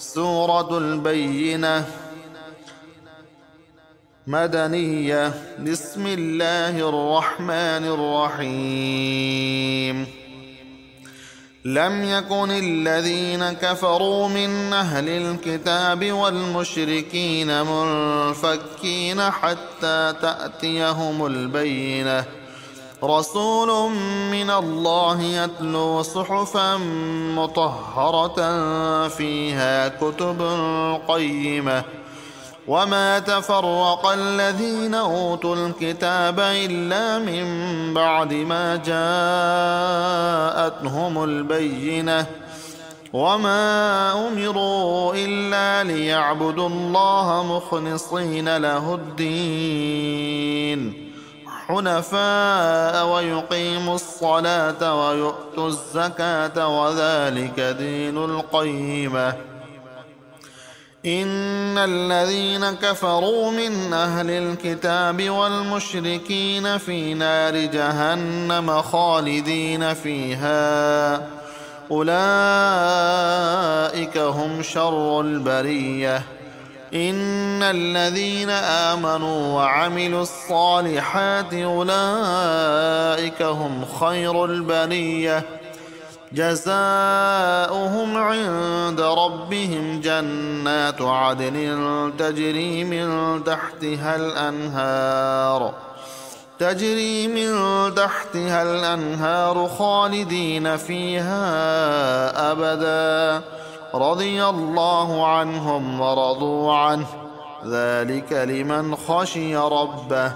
سورة البينة مدنية. بسم الله الرحمن الرحيم. لم يكن الذين كفروا من أهل الكتاب والمشركين منفكين حتى تأتيهم البينة. رسول من الله يتلو صحفا مطهرة فيها كتب قيمة. وما تفرق الذين أوتوا الكتاب إلا من بعد ما جاءتهم البينة. وما أمروا إلا ليعبدوا الله مخلصين له الدين حنفاء ويقيموا الصلاة ويؤتوا الزكاة وذلك دين القيمة. إن الذين كفروا من أهل الكتاب والمشركين في نار جهنم خالدين فيها أولئك هم شر البرية. إن الذين آمنوا وعملوا الصالحات أولئك هم خير البرية. جزاؤهم عند ربهم جنات عدن تجري من تحتها الأنهار خالدين فيها أبدا. رضي الله عنهم ورضوا عنه ذلك لمن خشي ربه.